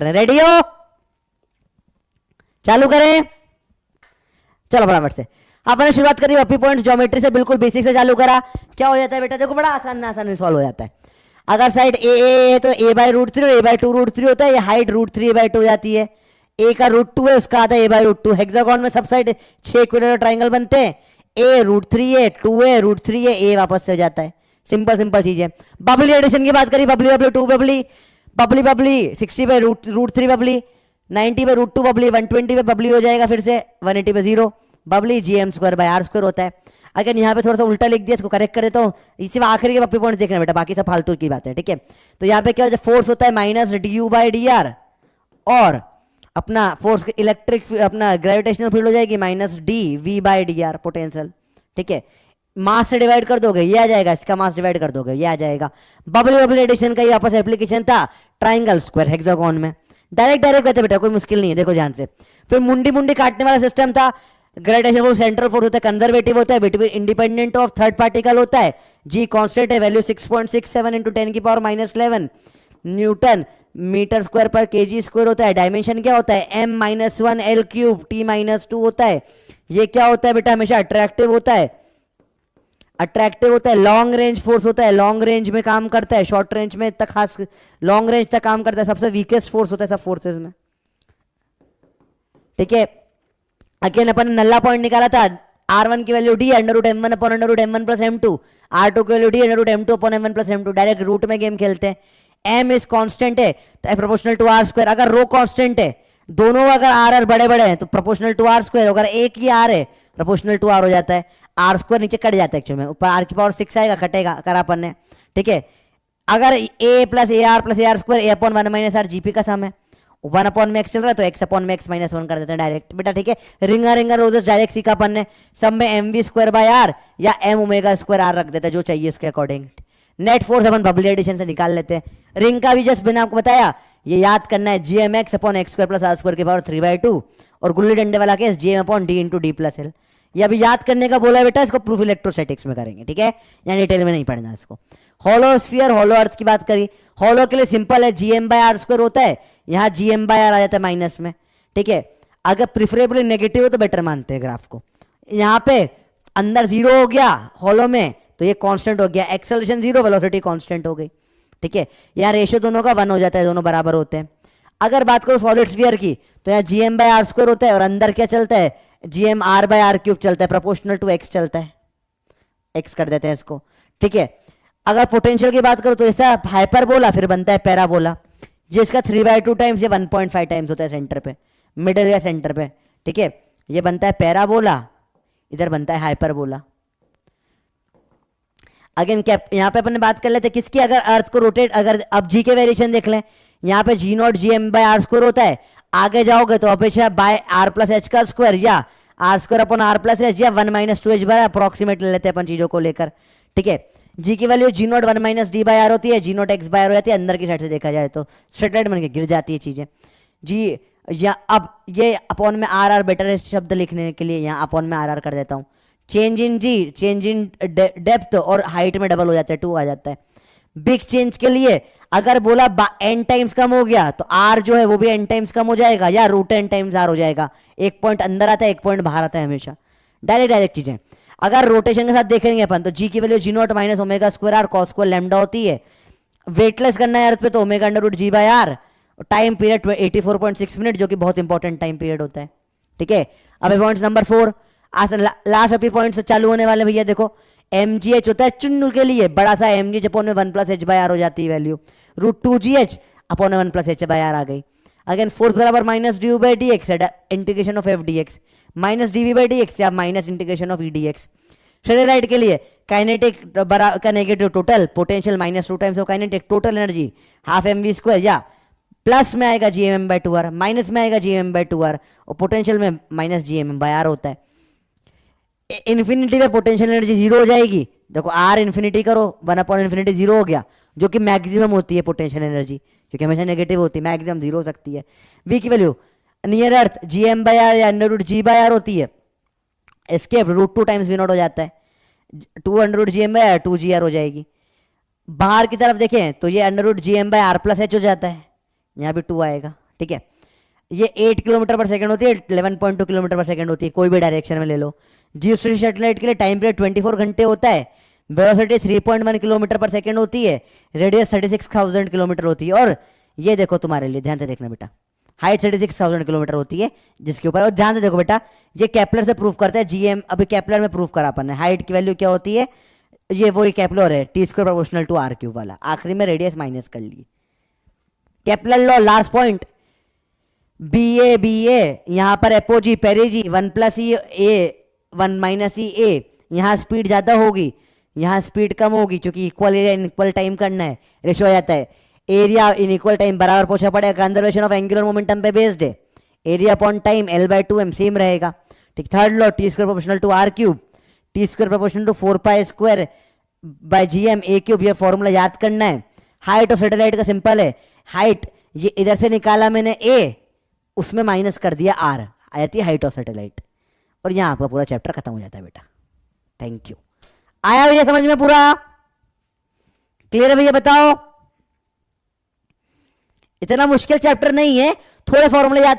Ready हो? चालू करें? चलो फटाफट से आपने शुरुआत करी अपी पॉइंट्स ज्योमेट्री से, बिल्कुल बेसिक से चालू करा। क्या हो जाता है बेटा, देखो बड़ा आसान सॉल्व हो जाता है। अगर साइड ए है तो ए बाई रूट थ्री और a by two root three होता है, ये height root three a by two जाती है। ए का रूट टू है, उसका आता है ए बाई रूट टू। हेक्सागोन में सब साइड 6 इक्विलेटरल ट्राइंगल बनते हैं। ए रूट थ्री है, टू है, रूट थ्री है, ए वापस से हो जाता है। सिंपल सिंपल चीज है। बबली एडिशन की बात करी, बबली बबली टू बबली बबली बबली 60 पे रूट थ्री बबली, 90 पे रूट टू बबली, 120 पे बबली हो जाएगा, फिर से 180 पे जीरो बबली, GM square by are square होता है। अगर यहाँ पे थोड़ा सा उल्टा लिख दिया, इसको करेक्ट कर देता हूँ। इसी आखिरी के पप्पी पॉइंट देखना बेटा, बाकी सब फालतू की बात है, ठीक है। तो यहाँ पे क्या हो जाए, फोर्स होता है minus D you by d r, और अपना फोर्स इलेक्ट्रिक अपना ग्रेविटेशनल फील्ड हो जाएगी minus D we by d r potential, ठीक है। मास से डिवाइड कर दोगे ये आ जाएगा, इसका मास डिवाइड कर दोगे ये आ जाएगा। बबल बबल एडिशन का ये आपस एप्लीकेशन था ट्राइंगल स्क्वायर हेक्सागोन में। डायरेक्ट कहते बेटा, कोई मुश्किल नहीं है, देखो ध्यान से। फिर मुंडी मुंडी काटने वाला सिस्टम था। ग्रेविटेशन फोर्स सेंट्रल फोर्स होता है, कंजर्वेटिव होता है, between independent of third particle होता है। जी कांस्टेंट है, वैल्यू 6.67 इंटू 10 की power minus 11 newton metre square per kg square होता है। डायमेंशन क्या होता है, m minus one L cube T minus two होता है। ये क्या होता है बेटा, हमेशा अट्रैक्टिव होता है, अट्रैक्टिव होता है। लॉन्ग रेंज फोर्स होता है, लॉन्ग रेंज में काम करता है, शॉर्ट रेंज में तक खास लॉन्ग रेंज तक काम करता है। सबसे वीकेस्ट फोर्स होता है सब फोर्सेस में, ठीक है। अगेन अपन नल्ला पॉइंट निकाला था, R1 की value d under root m one upon under root m one plus m two, R2 की value d under root m two upon m one plus m two. Direct root में game खेलते हैं। M is constant है तो proportional to are square. अगर रो constant है, दोनों अगर आर आर बड़े बड़े हैं तो प्रोपोर्शनल टू आर स्क्वायर। अगर एक ही आर है प्रोपोर्शनल टू आर हो जाता है। आर स्क्वायर नीचे कट जाता है एक्चुअली में, ऊपर आर की पावर 6 आएगा, कटेगा करा अपन ने, ठीक है। अगर a plus a r square a upon one minus r GP का सम है, वन अपॉन में एक्स चल रहा है तो एक्स अपॉन में एक्स माइनस वन कर देते हैं डायरेक्ट बेटा, ठीक है। रिंगा रिंगा रोजेस डायरेक्ट सीखा अपन ने। सब में m we square by r या एम ओमेगा स्क्वायर आर रख देते हैं, जो चाहिए उसके अकॉर्डिंग। नेट फोर्स अपन बबली एडिशन से निकाल लेते हैं। रिंग का भी जस्ट बिना आपको बताया, ये याद करना है, G M x upon x square plus r square की पावर 3/2, और गुल्ली डंडे वाला case G M upon d into d plus l. ये अभी याद करने का बोला है बेटा, इसको प्रूफ इलेक्ट्रोस्टैटिक्स में करेंगे, ठीक है, यहाँ डिटेल में नहीं पढ़ना इसको। हॉलो स्फीयर हॉलो अर्थ की बात करी, हॉलो के लिए सिंपल है, G M by are square होता है, यहाँ जी एम बाय आर आ जाता है माइनस में, ठीक है। अगर प्रिफरेबली नेगेटिव हो तो बेटर मानते हैं ग्राफ को। यहाँ पे अंदर जीरो हो गया हॉलो में तो ये कांस्टेंट हो गया, एक्सेलरेशन जीरो, वेलोसिटी कांस्टेंट हो गई, ठीक है। यहाँ रेशियो दोनों का 1 हो जाता है, दोनों बराबर होते हैं। अगर बात करो सॉलिड स्फीयर की तो यहाँ G M by are square होता है, और अंदर क्या चलता है, G M R by R cube चलता है, प्रोपोर्शनल टू एक्स चलता है, एक्स कर देते हैं इसको, ठीक है। अगर पोटेंशियल की बात करो तो ऐसा हाइपरबोला फिर बनता है पैराबोला, जिसका 3/2 टाइम्स या 1.5 टाइम्स होता है सेंटर पे, मिडल या सेंटर पे, ठीक है। ये बनता है पैराबोला, इधर बनता है हाइपरबोला। अगेन क्या यहाँ पे अपन ने बात कर लेते किसकी, अगर अर्थ को रोटेट, अगर अब जी के वेरिएशन देख लें, यहाँ पे G not G M by are square होता है। आगे जाओगे तो अपेक्षा बाय आर प्लस एच का स्क्वायर, या R square upon R plus H, या 1 minus two H by approximate ले लेते हैं अपन चीजों को लेकर, ठीक है। जी की value G naught 1 minus D by R होती है, G naught X by R हो जाती है, अंदर की साइड से देखा जाए तो स्ट्रेट लाइन बन के गिर जाती है चीजें जी। या अब ये अपॉन में आर आर बेटर है शब्द लिखने के लिए, यहाँ अपॉन में आर आर कर देता हूँ। Change in G, change in depth और हाइट में डबल हो जाता है, 2 आ जाता है। बिग चेंज के लिए अगर बोला n टाइम्स कम हो गया तो r जो है वो भी n टाइम्स कम हो जाएगा, या रूट n टाइम्स r हो जाएगा। एक पॉइंट अंदर आता है, एक पॉइंट बाहर आता है हमेशा, डायरेक्ट चीजें। अगर रोटेशन के साथ देखेंगे अपन तो g की value G naught minus omega square R cos square lambda होती है। वेटलेस करना है अर्थ पे तो omega under root G by R. Time period 84.6 minute, जो कि बहुत इंपॉर्टेंट टाइम पीरियड होता है, ठीक है। अब पॉइंट नंबर 4 लास्ट अपनी पॉइंट से चालू होने वाले भैया, देखो एम जी एच होता है चुन्नू के लिए, बड़ा सा एम जी एच अपॉन में 1 प्लस एच बाय आर हो जाती है value, root 2 G H upon 1 plus H by are आ गई। अगेन फोर्स बराबर minus D you by D X, integration of F D X, minus D we by D X, या minus integration of E D X. Right के लिए kinetic का negative total potential minus 2 times of kinetic total energy half M we square, या plus में आएगा G M M by two R, minus में आएगा G M M by two R, और potential में minus G M M by R होता है। Infinity में पोटेंशियल एनर्जी जीरो हो जाएगी, देखो आर इन्फिनिटी करो 1 अपॉन इन्फिनिटी जीरो हो गया, जो कि मैक्सिमम होती है पोटेंशियल एनर्जी, क्योंकि हमेशा नेगेटिव होती है, मैक्सिमम जीरो हो सकती है। वी की value near earth G M by R या under root G by R होती है, escape root 2 times V not हो जाता है, 2 under root G M by R 2 G R हो जाएगी। बाहर की तरफ देखें तो ये under root G M by R plus H हो जाता है, यहाँ भी 2 आएगा, ठीक है। ये 8 किलोमीटर पर सेकंड होती है, 11.2 किलोमीटर पर सेकंड होती है, कोई भी डायरेक्शन में ले लो। जियोस्टेशनरी सैटेलाइट के लिए टाइम पीरियड 24 घंटे होता है, वेलोसिटी 3.1 किलोमीटर पर सेकंड होती है, रेडियस 36,000 किलोमीटर होती है। और ये देखो तुम्हारे लिए, ध्यान से देखना बेटा, हाइट 36,000 किलोमीटर होती है जिसके ऊपर। और ध्यान से देखो बेटा, ये केपलर से प्रूव करता है, जीएम अभी केपलर में प्रूव करा अपन ने। हाइट की वैल्यू क्या होती है, ये वही केपलर है, T square proportional to R cube वाला, आखिरी में रेडियस माइनस कर ली। Kepler law, last point, B A यहां पर apogee perigee 1 plus E A 1 minus E A, यहां स्पीड ज्यादा होगी, यहां स्पीड कम होगी, क्योंकि equal area in equal time करना है, रेशो आ जाता है। एरिया इन इक्वल टाइम बराबर पूछा पड़ेगा, कंजर्वेशन ऑफ एंगुलर मोमेंटम पे बेस्ड है, area upon time L/2m same रहेगा। ठीक, third law, T square proportional to R cube, T square proportional to 4 pi square by GM A cube, ये formula याद करना है। हाइट ऑफ सैटेलाइट का simple है, हाइट ये इधर से निकाला मैंने ए, उसमें माइनस कर दिया आर, आ जाती है हाइट ऑफ सैटेलाइट, और यहां आपका पूरा चैप्टर खत्म हो जाता है बेटा। Thank you. आया भैया समझ में पूरा? क्लियर है भैया? बताओ। इतना मुश्किल चैप्टर नहीं है, थोड़े फॉर्मूले याद